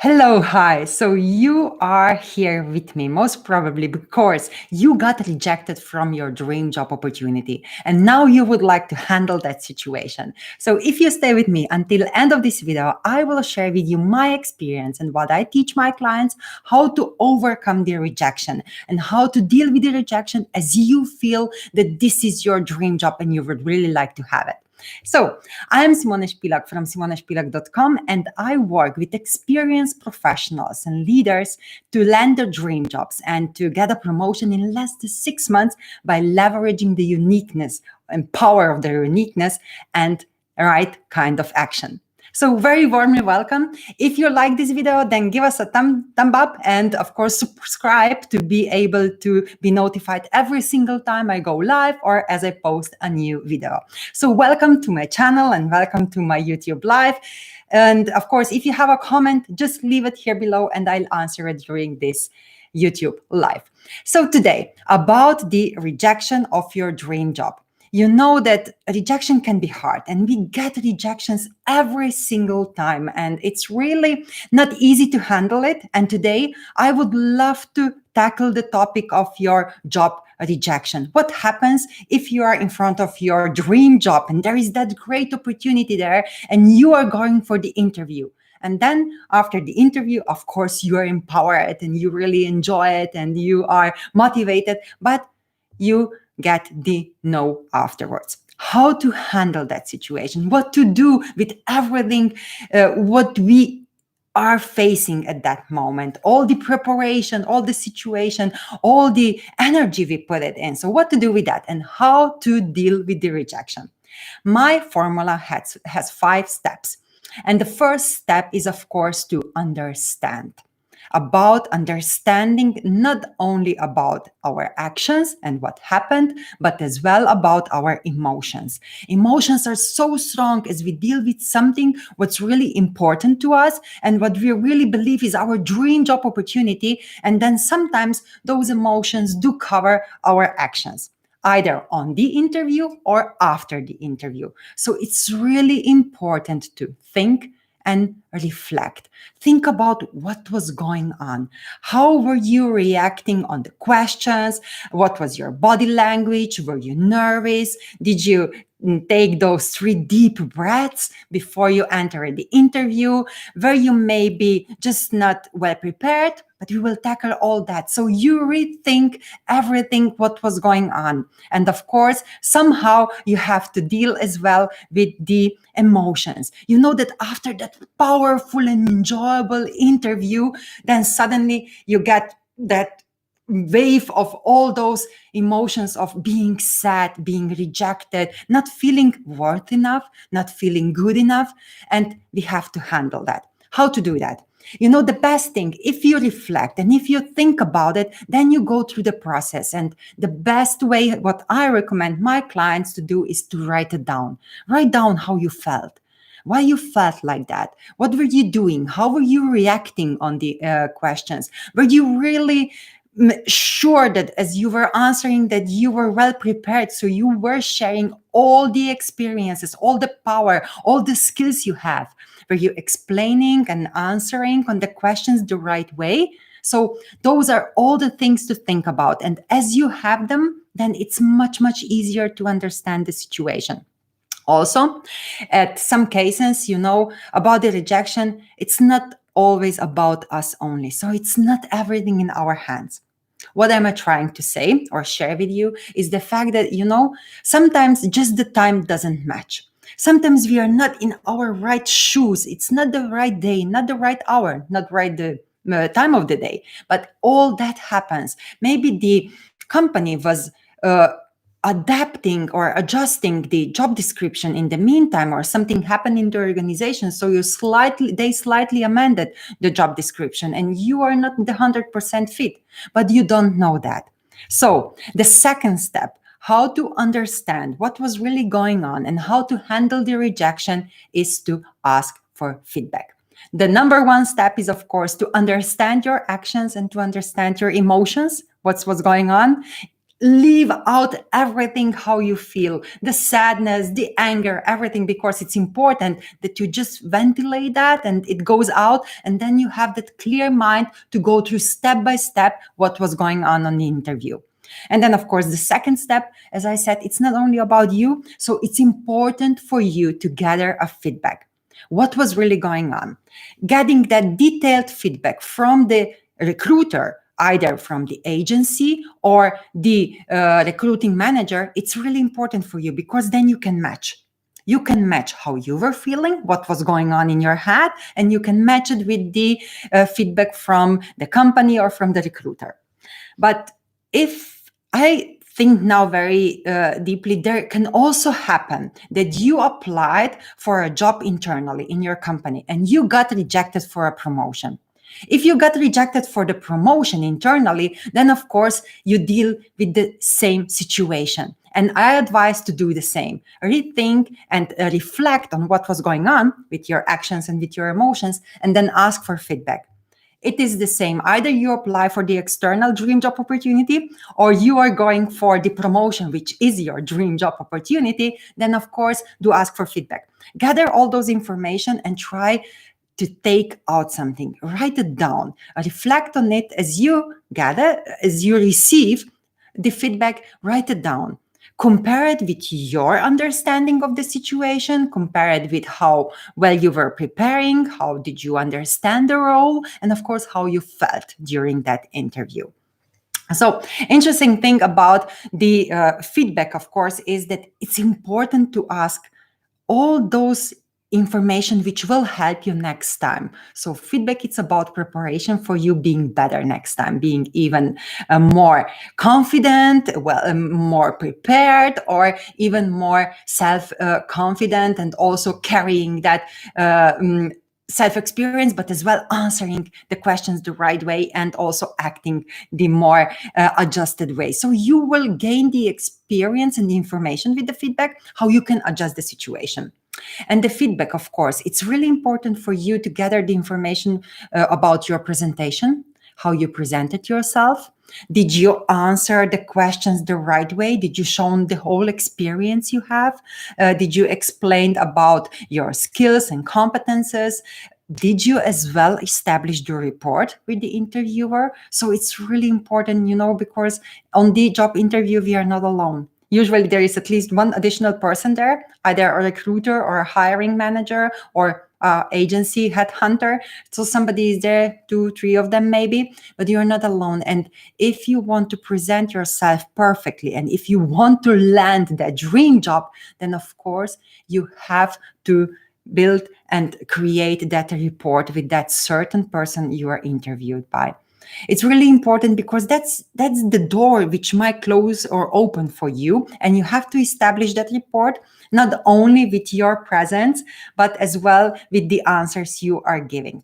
Hello, hi. So you are here with me, most probably because you got rejected from your dream job opportunity, and now you would like to handle that situation. So if you stay with me until end of this video, I will share with you my experience and what I teach my clients, how to overcome the rejection and how to deal with the rejection as you feel that this is your dream job and you would really like to have it. So, I am Simone Spilak from SimoneSpilak.com, and I work with experienced professionals and leaders to land their dream jobs and to get a promotion in less than 6 months by leveraging the uniqueness and power of their uniqueness and right kind of action. So very warmly welcome. If you like this video, then give us a thumb up and of course subscribe to be able to be notified every single time I go live or as I post a new video. So welcome to my channel and welcome to my YouTube live. And of course, if you have a comment, just leave it here below and I'll answer it during this YouTube live. So today, about the rejection of your dream job. You know that rejection can be hard and we get rejections every single time and it's really not easy to handle it. And today I would love to tackle the topic of your job rejection. What happens if you are in front of your dream job and there is that great opportunity there and you are going for the interview? And then after the interview, of course, you are empowered and you really enjoy it and you are motivated, but you get the no afterwards. How to handle that situation, what to do with everything, what we are facing at that moment, all the preparation, all the situation, all the energy we put it in. So what to do with that and how to deal with the rejection. My formula has 5 steps. And the first step is, of course, to understand. About understanding not only about our actions and what happened, but as well about our emotions. Emotions are so strong as we deal with something what's really important to us and what we really believe is our dream job opportunity. And then sometimes those emotions do cover our actions, either on the interview or after the interview. So it's really important to think and reflect. Think about what was going on. How were you reacting on the questions? What was your body language? Were you nervous? Did you take those 3 deep breaths before you enter the interview? Were you maybe just not well prepared? But we will tackle all that. So you rethink everything what was going on. And of course, somehow you have to deal as well with the emotions. You know that after that powerful and enjoyable interview, then suddenly you get that wave of all those emotions of being sad, being rejected, not feeling worth enough, not feeling good enough. And we have to handle that. How to do that? You know, the best thing, if you reflect and if you think about it, then you go through the process. And the best way, what I recommend my clients to do is to write it down. Write down how you felt. Why you felt like that? What were you doing? How were you reacting on the questions? Were you really sure that as you were answering that you were well prepared, so you were sharing all the experiences, all the power, all the skills you have? Were you explaining and answering on the questions the right way? So those are all the things to think about, and as you have them, then it's much easier to understand the situation. Also, at some cases, you know, about the rejection, it's not always about us only. So it's not everything in our hands. What am I trying to say or share with you is the fact that, you know, sometimes just the time doesn't match. Sometimes we are not in our right shoes. It's not the right day, not the right hour, not right the time of the day. But all that happens. Maybe the company was adapting or adjusting the job description in the meantime, or something happened in the organization, so they slightly amended the job description and you are not the 100% fit, but you don't know that. So the second step, how to understand what was really going on and how to handle the rejection, is to ask for feedback. The number 1 step is, of course, to understand your actions and to understand your emotions, what's going on. leave out everything, how you feel, the sadness, the anger, everything, because it's important that you just ventilate that and it goes out, and then you have that clear mind to go through step by step what was going on the interview. And then, of course, the second step, as I said, it's not only about you, so it's important for you to gather a feedback. What was really going on? Getting that detailed feedback from the recruiter, either from the agency or the recruiting manager, it's really important for you, because then you can match. You can match how you were feeling, what was going on in your head, and you can match it with the feedback from the company or from the recruiter. But if I think now very deeply, there can also happen that you applied for a job internally in your company and you got rejected for a promotion. If you got rejected for the promotion internally, then of course you deal with the same situation. And I advise to do the same. Rethink and reflect on what was going on with your actions and with your emotions, and then ask for feedback. It is the same. Either you apply for the external dream job opportunity, or you are going for the promotion, which is your dream job opportunity, then of course do ask for feedback. Gather all those information and try to take out something. Write it down. Reflect on it as you gather, as you receive the feedback. Write it down. Compare it with your understanding of the situation, compare it with how well you were preparing, how did you understand the role, and of course, how you felt during that interview. So, interesting thing about the feedback, of course, is that it's important to ask all those information which will help you next time. So feedback, it's about preparation for you being better next time, being even more confident, more prepared, or even more self-confident, and also carrying that self-experience, but as well answering the questions the right way and also acting the more adjusted way. So you will gain the experience and the information with the feedback, how you can adjust the situation. And the feedback, of course, it's really important for you to gather the information about your presentation, how you presented yourself. Did you answer the questions the right way? Did you show the whole experience you have? Did you explain about your skills and competences? Did you as well establish the report with the interviewer? So it's really important, because on the job interview, we are not alone. Usually there is at least one additional person there, either a recruiter or a hiring manager or agency headhunter. So somebody is there, 2, 3 of them maybe, but you're not alone. And if you want to present yourself perfectly, and if you want to land that dream job, then of course you have to build and create that report with that certain person you are interviewed by. It's really important because that's the door which might close or open for you, and you have to establish that report not only with your presence but as well with the answers you are giving.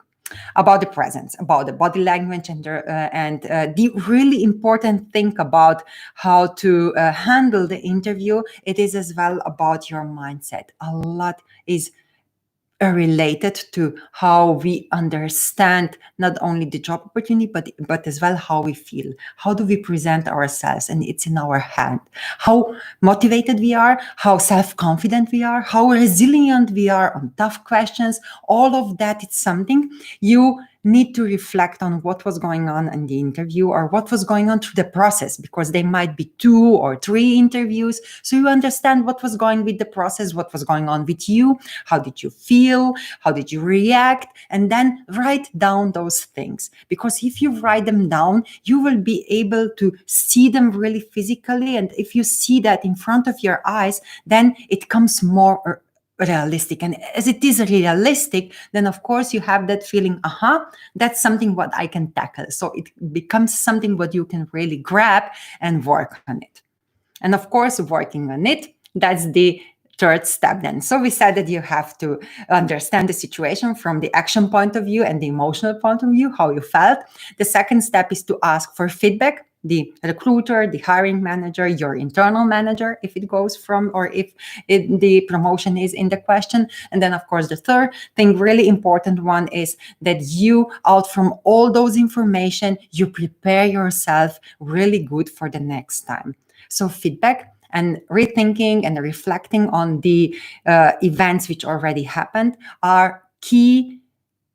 About the presence, about the body language, and the really important thing about how to handle the interview, it is as well about your mindset. A lot is related to how we understand not only the job opportunity, but as well how we feel. How do we present ourselves? And it's in our hand. How motivated we are, how self-confident we are, how resilient we are on tough questions. All of that, it's something you need to reflect on what was going on in the interview or what was going on through the process, because there might be 2 or 3 interviews. So you understand what was going with the process, what was going on with you, how did you feel, how did you react, and then write down those things. Because if you write them down, you will be able to see them really physically. And if you see that in front of your eyes, then it comes more realistic. And as it is realistic, then of course you have that feeling, that's something what I can tackle. So it becomes something what you can really grab and work on it. And of course, working on it, that's the third step then. So we said that you have to understand the situation from the action point of view and the emotional point of view, how you felt. The second step is to ask for feedback. The recruiter, the hiring manager, your internal manager, if it goes from, or if the promotion is in the question. And then, of course, the third thing, really important one, is that you, out from all those information, you prepare yourself really good for the next time. So feedback and rethinking and reflecting on the events which already happened are key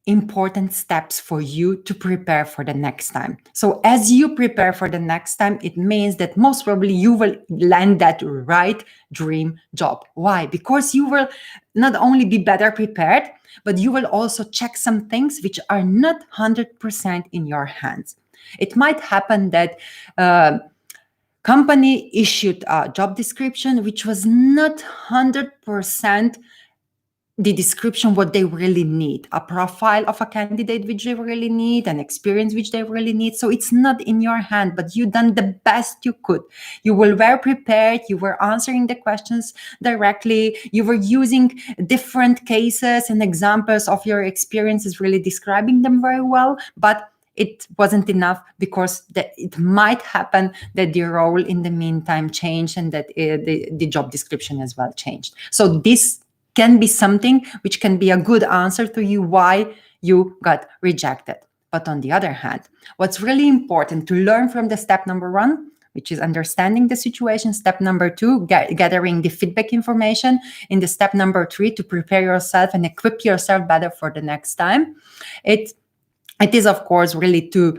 important steps for you to prepare for the next time. So as you prepare for the next time, it means that most probably you will land that right dream job. Why? Because you will not only be better prepared, but you will also check some things which are not 100% in your hands. It might happen that company issued a job description which was not 100% the description what they really need, a profile of a candidate which they really need, an experience which they really need. So it's not in your hand, but you done the best you could. You were well prepared, you were answering the questions directly, you were using different cases and examples of your experiences, really describing them very well, but it wasn't enough because it might happen that the role in the meantime changed and that the job description as well changed. So this can be something which can be a good answer to you why you got rejected. But on the other hand, what's really important to learn from the step number 1, which is understanding the situation, step number 2, gathering the feedback information, in the step number 3, to prepare yourself and equip yourself better for the next time. It is, of course, really to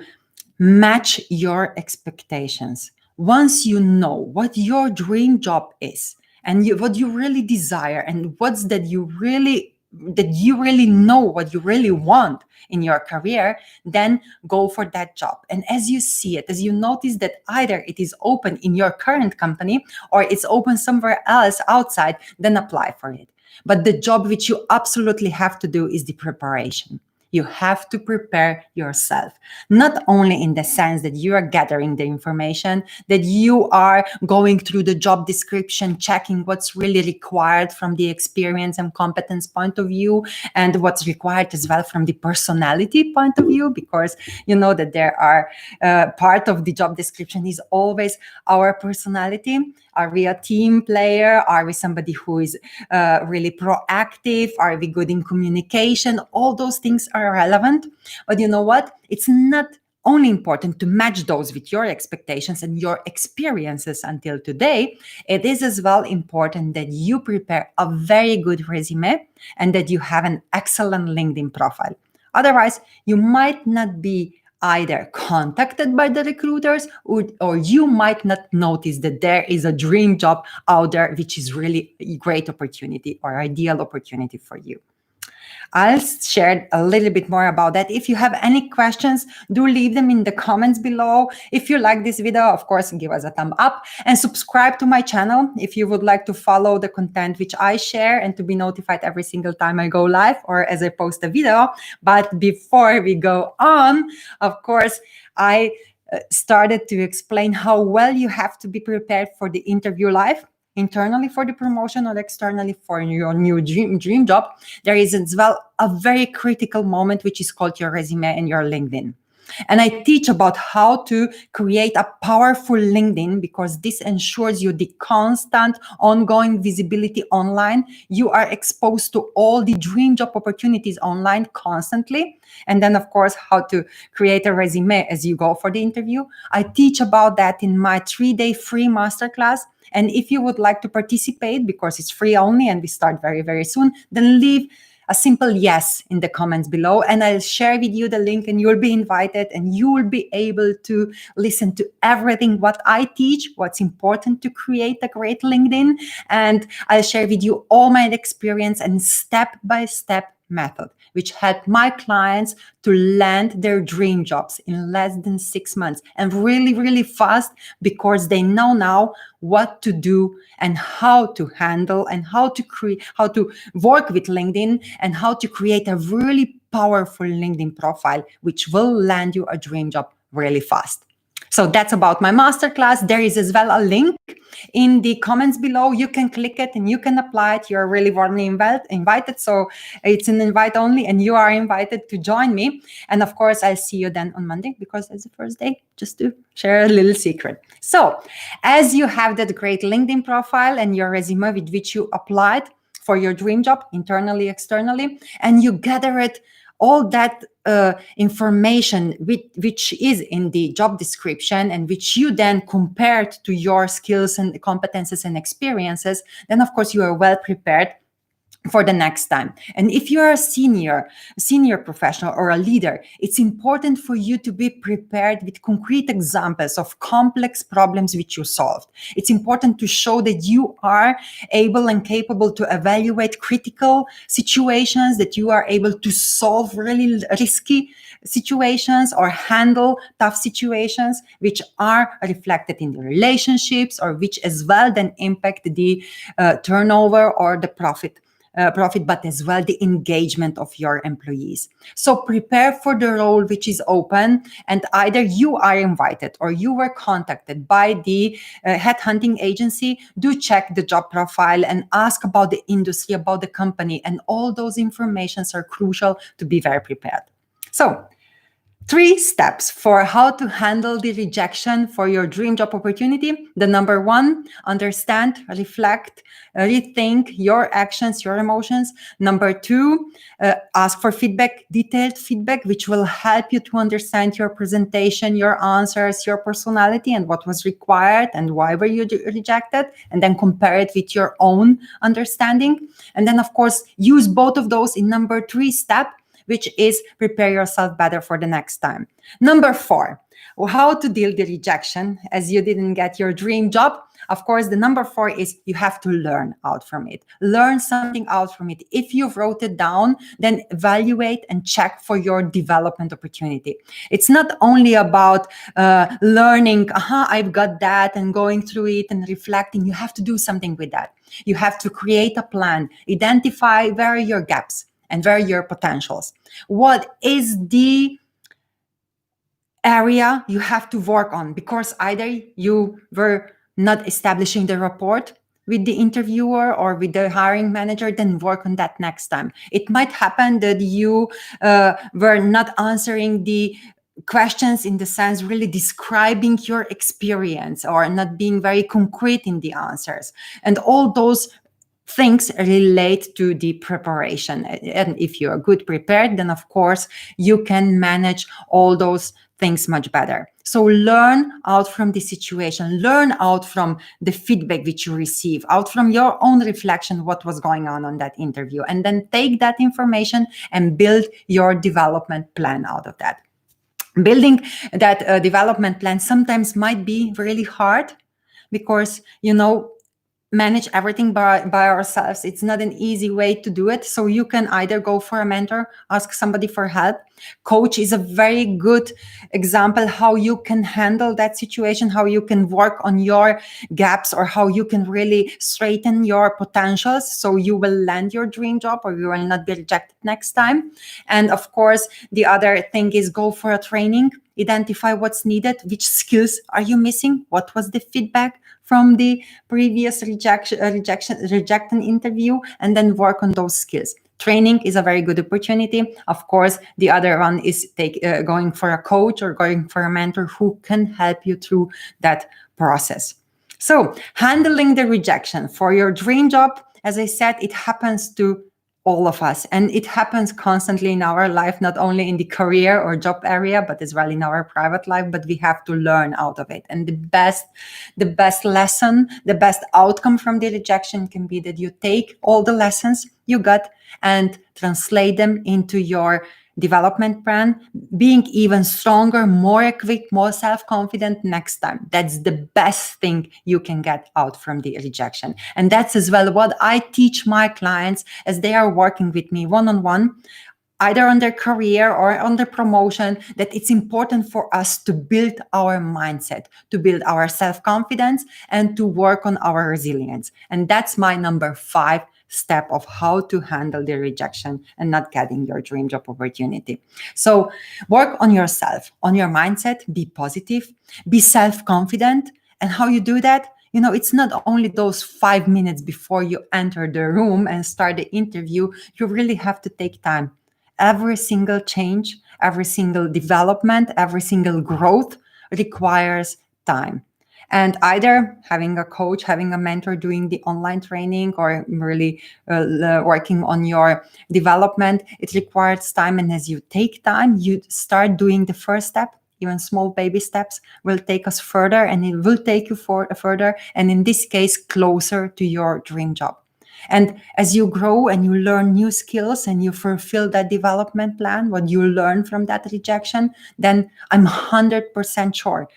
match your expectations. Once you know what your dream job is, and what you really desire, and what's that you really know what you really want in your career, then go for that job. And as you see it, as you notice that either it is open in your current company or it's open somewhere else outside, then apply for it. But the job which you absolutely have to do is the preparation. You have to prepare yourself, not only in the sense that you are gathering the information, that you are going through the job description, checking what's really required from the experience and competence point of view, and what's required as well from the personality point of view, because you know that there are part of the job description is always our personality. Are we a team player? Are we somebody who is really proactive? Are we good in communication? All those things are relevant. But you know what? It's not only important to match those with your expectations and your experiences until today. It is as well important that you prepare a very good resume and that you have an excellent LinkedIn profile. Otherwise, you might not be either contacted by the recruiters or you might not notice that there is a dream job out there which is really a great opportunity or ideal opportunity for you. I'll share a little bit more about that. If you have any questions, do leave them in the comments below. If you like this video, of course, give us a thumb up and subscribe to my channel if you would like to follow the content which I share and to be notified every single time I go live or as I post a video. But before we go on, of course, I started to explain how well you have to be prepared for the interview live. Internally for the promotion or externally for your new dream job, there is as well a very critical moment which is called your resume and your LinkedIn. And I teach about how to create a powerful LinkedIn because this ensures you the constant ongoing visibility online. You are exposed to all the dream job opportunities online constantly. And then, of course, how to create a resume as you go for the interview. I teach about that in my 3-day free masterclass. And if you would like to participate, because it's free only and we start very, very soon, then leave a simple yes in the comments below and I'll share with you the link and you'll be invited and you will be able to listen to everything what I teach, what's important to create a great LinkedIn. And I'll share with you all my experience and step-by-step method, which help my clients to land their dream jobs in less than 6 months and really, really fast because they know now what to do and how to handle and how to work with LinkedIn and how to create a really powerful LinkedIn profile, which will land you a dream job really fast. So that's about my masterclass. There is as well a link in the comments below. You can click it and you can apply it. You're really warmly invited. So it's an invite only and you are invited to join me. And of course, I'll see you then on Monday because it's the first day, just to share a little secret. So as you have that great LinkedIn profile and your resume with which you applied for your dream job, internally, externally, and you gather it all that information which is in the job description and which you then compared to your skills and competences and experiences, then of course you are well prepared for the next time. And if you're a senior professional or a leader, it's important for you to be prepared with concrete examples of complex problems which you solved. It's important to show that you are able and capable to evaluate critical situations, that you are able to solve really risky situations or handle tough situations which are reflected in the relationships, or which as well then impact the turnover or the profit, but as well the engagement of your employees. So prepare for the role which is open, and either you are invited or you were contacted by the headhunting agency. Do check the job profile and ask about the industry, about the company, and all those informations are crucial to be very prepared. So 3 steps for how to handle the rejection for your dream job opportunity. The number 1, understand, reflect, rethink your actions, your emotions. Number 2, ask for feedback, detailed feedback, which will help you to understand your presentation, your answers, your personality, and what was required and why were you rejected, and then compare it with your own understanding. And then, of course, use both of those in number 3 step, which is prepare yourself better for the next time. Number 4, how to deal the rejection as you didn't get your dream job. Of course, the number 4 is you have to learn out from it. Learn something out from it. If you wrote it down, then evaluate and check for your development opportunity. It's not only about learning, I've got that, and going through it and reflecting. You have to do something with that. You have to create a plan, identify where are your gaps and where are your potentials. What is the area you have to work on? Because either you were not establishing the rapport with the interviewer or with the hiring manager, then work on that next time. It might happen that you were not answering the questions in the sense really describing your experience, or not being very concrete in the answers. And all those things relate to the preparation. And if you are good prepared, then of course you can manage all those things much better. So learn out from the situation, learn out from the feedback which you receive, out from your own reflection, what was going on that interview, and then take that information and build your development plan out of that. Building that development plan sometimes might be really hard because, manage everything by ourselves. It's not an easy way to do it. So you can either go for a mentor, ask somebody for help. Coach is a very good example how you can handle that situation, how you can work on your gaps, or how you can really straighten your potentials so you will land your dream job or you will not be rejected next time. And of course, the other thing is go for a training. Identify what's needed, which skills are you missing, what was the feedback from the previous rejection interview, and then work on those skills. Training is a very good opportunity. Of course, the other one is going for a coach or going for a mentor who can help you through that process. So handling the rejection for your dream job, as I said, it happens to all of us, and it happens constantly in our life, not only in the career or job area, but as well in our private life. But we have to learn out of it. And the best lesson, the best outcome from the rejection can be that you take all the lessons you got and translate them into your development plan, being even stronger, more equipped, more self-confident next time. That's the best thing you can get out from the rejection. And that's as well what I teach my clients as they are working with me one-on-one, either on their career or on their promotion, that it's important for us to build our mindset, to build our self-confidence, and to work on our resilience. And that's my number 5 step of how to handle the rejection and not getting your dream job opportunity. So work on yourself, on your mindset, be positive, be self-confident. And how you do that? It's not only those 5 minutes before you enter the room and start the interview. You really have to take time. Every single change, every single development, every single growth requires time. And either having a coach, having a mentor doing the online training, or really working on your development, it requires time. And as you take time, you start doing the first step. Even small baby steps will take us further, and it will take you further, and in this case, closer to your dream job. And as you grow and you learn new skills and you fulfill that development plan, what you learn from that rejection, then I'm 100% sure,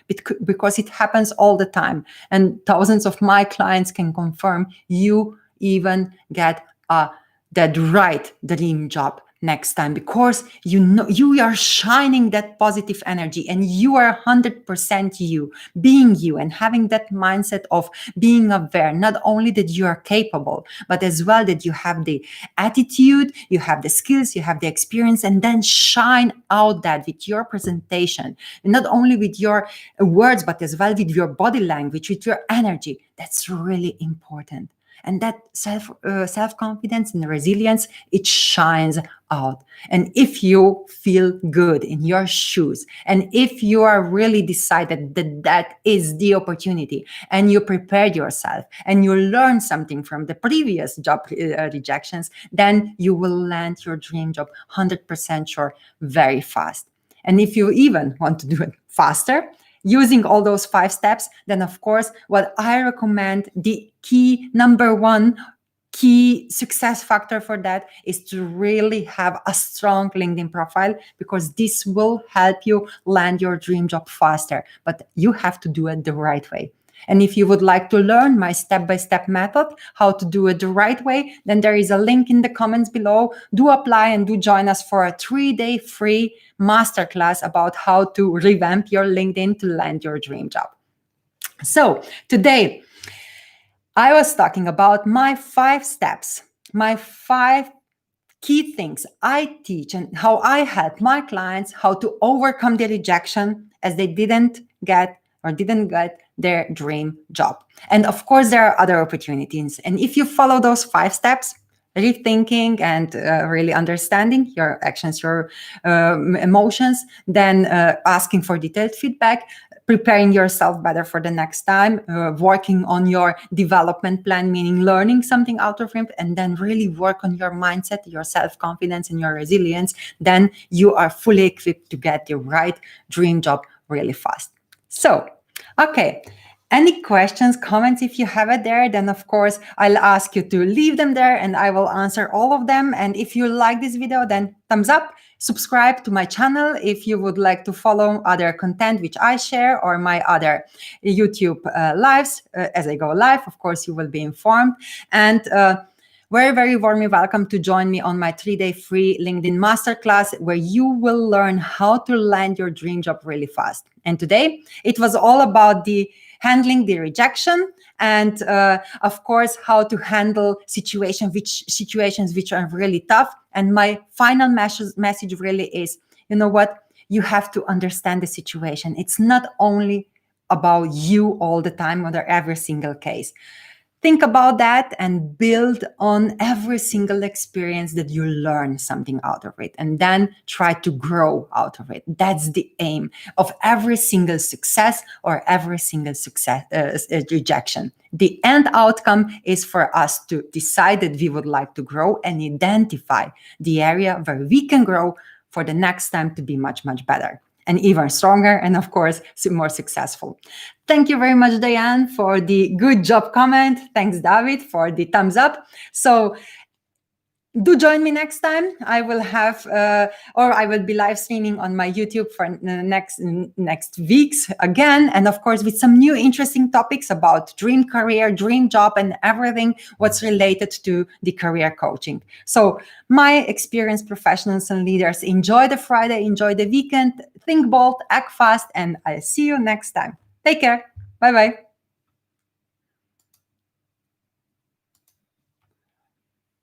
because it happens all the time. And thousands of my clients can confirm, you even get that right dream job next time, because you know you are shining that positive energy, and you are 100% you, being you, and having that mindset of being aware, not only that you are capable, but as well that you have the attitude, you have the skills, you have the experience, and then shine out that with your presentation, and not only with your words, but as well with your body language, with your energy. That's really important. And that self-confidence and resilience, it shines out. And if you feel good in your shoes, and if you are really decided that that is the opportunity, and you prepared yourself, and you learn something from the previous job rejections, then you will land your dream job 100% sure very fast. And if you even want to do it faster, using all those 5 steps, then of course, what I recommend, the key number 1 key success factor for that is to really have a strong LinkedIn profile, because this will help you land your dream job faster. But you have to do it the right way. And if you would like to learn my step-by-step method, how to do it the right way, then there is a link in the comments below. Do apply and do join us for a 3-day free masterclass about how to revamp your LinkedIn to land your dream job. So today, I was talking about my 5 steps, my 5 key things I teach, and how I help my clients how to overcome the rejection as they didn't get their dream job. And of course, there are other opportunities. And if you follow those 5 steps, rethinking and really understanding your actions, your emotions, then asking for detailed feedback, preparing yourself better for the next time, working on your development plan, meaning learning something out of it, and then really work on your mindset, your self-confidence, and your resilience, then you are fully equipped to get the right dream job really fast. So, okay. Any questions, comments, if you have it there, then of course, I'll ask you to leave them there and I will answer all of them. And if you like this video, then thumbs up, subscribe to my channel if you would like to follow other content which I share, or my other YouTube lives. As I go live, of course, you will be informed. And very, very warmly welcome to join me on my 3-day free LinkedIn masterclass, where you will learn how to land your dream job really fast. And today, it was all about handling the rejection, and of course, how to handle situations which are really tough. And my final message really is, you know what? You have to understand the situation. It's not only about you all the time or every single case. Think about that and build on every single experience that you learn something out of it, and then try to grow out of it. That's the aim of every single success or every single rejection. The end outcome is for us to decide that we would like to grow and identify the area where we can grow for the next time to be much, much better and even stronger, and of course, more successful. Thank you very much, Diane, for the good job comment. Thanks, David, for the thumbs up. So do join me next time. I will have, or I will be live streaming on my YouTube for next weeks again. And of course, with some new interesting topics about dream career, dream job, and everything what's related to the career coaching. So my experienced professionals and leaders, enjoy the Friday, enjoy the weekend, think bold, act fast, and I'll see you next time. Take care. Bye-bye.